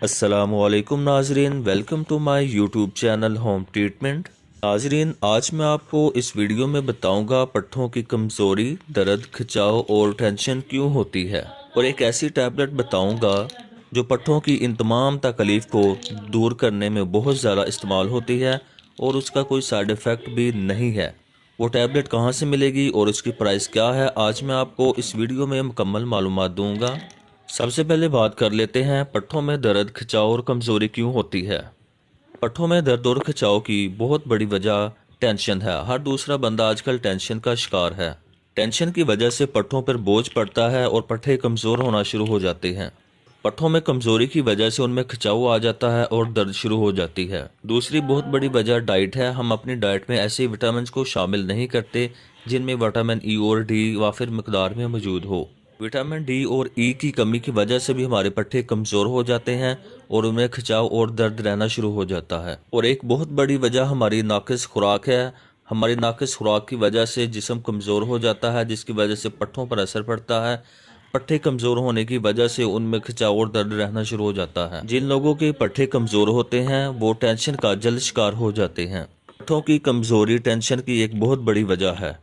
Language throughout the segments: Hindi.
अस्सलामुअलैकुम नाजरीन, welcome to my YouTube channel home treatment. नाजरीन, आज मैं आपको इस वीडियो में बताऊंगा पट्ठों की कमज़ोरी, दर्द, खिंचाव और टेंशन क्यों होती है, और एक ऐसी टैबलेट बताऊंगा जो पट्ठों की इन तमाम तकलीफ़ को दूर करने में बहुत ज़्यादा इस्तेमाल होती है और उसका कोई साइड इफ़ेक्ट भी नहीं है। वो टैबलेट कहाँ से मिलेगी और उसकी प्राइस क्या है, आज मैं आपको इस वीडियो में मुकम्मल मालूमात दूंगा। सबसे पहले बात कर लेते हैं पट्ठों में दर्द, खिंचाव और कमज़ोरी क्यों होती है। पट्ठों में दर्द और खिंचाव की बहुत बड़ी वजह टेंशन है। हर दूसरा बंदा आजकल टेंशन का शिकार है। टेंशन की वजह से पट्ठों पर बोझ पड़ता है और पट्ठे कमज़ोर होना शुरू हो जाते हैं। पट्ठों में कमज़ोरी की वजह से उनमें खिंचाव आ जाता है और दर्द शुरू हो जाती है। दूसरी बहुत बड़ी वजह डाइट है। हम अपनी डाइट में ऐसे विटामिन को शामिल नहीं करते जिनमें विटामिन ई और डी वाफिर मकदार में मौजूद हो। विटामिन डी और ई की कमी की वजह से भी हमारे पट्ठे कमज़ोर हो जाते हैं और उनमें खिंचाव और दर्द रहना शुरू हो जाता है। और एक बहुत बड़ी वजह हमारी नाकिस खुराक है। हमारी नाकिस खुराक की वजह से जिस्म कमज़ोर हो जाता है, जिसकी वजह से पट्ठों पर असर पड़ता है। पट्ठे कमज़ोर होने की वजह से उनमें खिंचाव और दर्द रहना शुरू हो जाता है। जिन लोगों के पट्ठे कमज़ोर होते हैं वो टेंशन का जल्द शिकार हो जाते हैं। पट्ठों की कमज़ोरी टेंशन की एक बहुत बड़ी वजह है।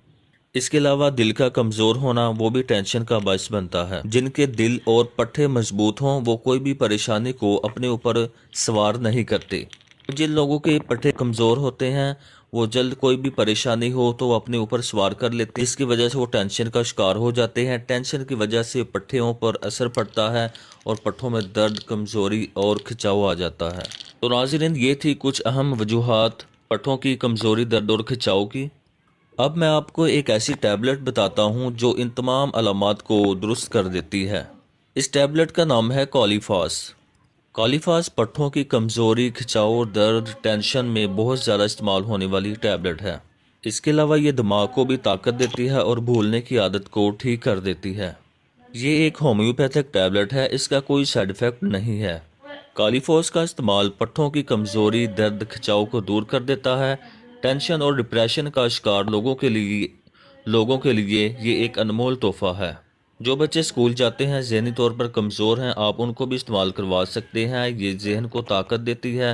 इसके अलावा दिल का कमज़ोर होना वो भी टेंशन का बायस बनता है। जिनके दिल और पट्ठे मजबूत हों वो कोई भी परेशानी को अपने ऊपर सवार नहीं करते। जिन लोगों के पट्ठे कमज़ोर होते हैं वो जल्द कोई भी परेशानी हो तो वो अपने ऊपर सवार कर लेते हैं, जिसकी वजह से वो टेंशन का शिकार हो जाते हैं। टेंशन की वजह से पट्ठों पर असर पड़ता है और पट्ठों में दर्द, कमज़ोरी और खिंचाव आ जाता है। तो नाज़रीन, ये थी कुछ अहम वजूहात पट्ठों की कमज़ोरी, दर्द और खिंचाव की। अब मैं आपको एक ऐसी टैबलेट बताता हूँ जो इन तमाम अलामात को दुरुस्त कर देती है। इस टैबलेट का नाम है कॉलीफास। कॉलीफास पट्ठों की कमज़ोरी, खिंचाव, दर्द, टेंशन में बहुत ज़्यादा इस्तेमाल होने वाली टैबलेट है। इसके अलावा ये दिमाग को भी ताकत देती है और भूलने की आदत को ठीक कर देती है। ये एक होम्योपैथिक टैबलेट है, इसका कोई साइड इफ़ेक्ट नहीं है। कॉलीफॉस का इस्तेमाल पट्ठों की कमज़ोरी, दर्द, खिंचाव को दूर कर देता है। टेंशन और डिप्रेशन का शिकार लोगों के लिए ये एक अनमोल तोहफा है। जो बच्चे स्कूल जाते हैं, ज़हनी तौर पर कमज़ोर हैं, आप उनको भी इस्तेमाल करवा सकते हैं। ये जहन को ताकत देती है।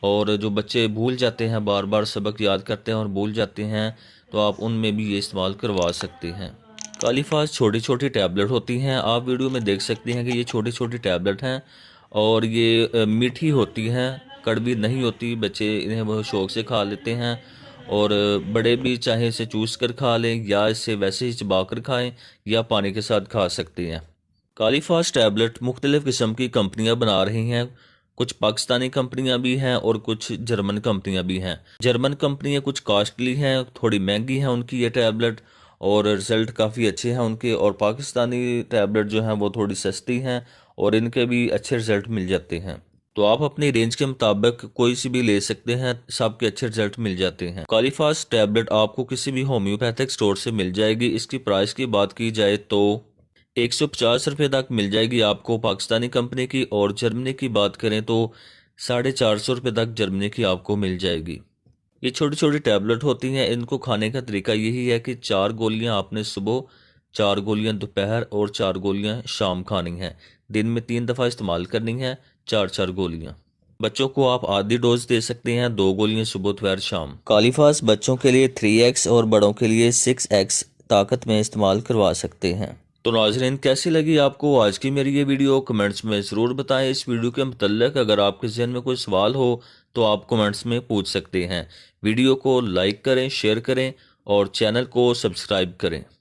और जो बच्चे भूल जाते हैं, बार बार सबक याद करते हैं और भूल जाते हैं, तो आप उनमें भी ये इस्तेमाल करवा सकते हैं। कॉलीफास छोटी छोटी टैबलेट होती हैं। आप वीडियो में देख सकते हैं कि ये छोटी छोटी टैबलेट हैं और ये मीठी होती हैं, कड़वी नहीं होती। बच्चे इन्हें बहुत शौक़ से खा लेते हैं और बड़े भी चाहे इसे चूस कर खा लें या इसे वैसे ही चबा कर खाएँ या पानी के साथ खा सकते हैं। कॉलीफास टैबलेट मुख्तलिफ़ किस्म की कंपनियां बना रही हैं। कुछ पाकिस्तानी कंपनियां भी हैं और कुछ जर्मन कंपनियां भी हैं। जर्मन कंपनियां कुछ कॉस्टली हैं, थोड़ी महंगी हैं उनकी ये टैबलेट, और रिज़ल्ट काफ़ी अच्छे हैं उनके। और पाकिस्तानी टैबलेट जो हैं वो थोड़ी सस्ती हैं और इनके भी अच्छे रिज़ल्ट मिल जाते हैं। तो आप अपनी रेंज के मुताबिक कोई सी भी ले सकते हैं, सबके अच्छे रिजल्ट मिल जाते हैं। कॉलीफास टैबलेट आपको किसी भी होम्योपैथिक स्टोर से मिल जाएगी। इसकी प्राइस की बात की जाए तो 150 रुपये तक मिल जाएगी आपको पाकिस्तानी कंपनी की, और जर्मनी की बात करें तो 450 रुपये तक जर्मनी की आपको मिल जाएगी। ये छोटी छोटी टैबलेट होती हैं। इनको खाने का तरीका यही है कि 4 गोलियां आपने सुबह, 4 गोलियां दोपहर और 4 गोलियां शाम खानी हैं। दिन में 3 दफ़ा इस्तेमाल करनी है, 4 गोलियां। बच्चों को आप आधी डोज दे सकते हैं, 2 गोलियां सुबह, दोपहर, शाम। कॉलीफास बच्चों के लिए 3x और बड़ों के लिए 6x ताकत में इस्तेमाल करवा सकते हैं। तो नाज़रीन, कैसी लगी आपको आज की मेरी ये वीडियो, कमेंट्स में ज़रूर बताएं। इस वीडियो के मतलब अगर आपके जहन में कोई सवाल हो तो आप कमेंट्स में पूछ सकते हैं। वीडियो को लाइक करें, शेयर करें और चैनल को सब्सक्राइब करें।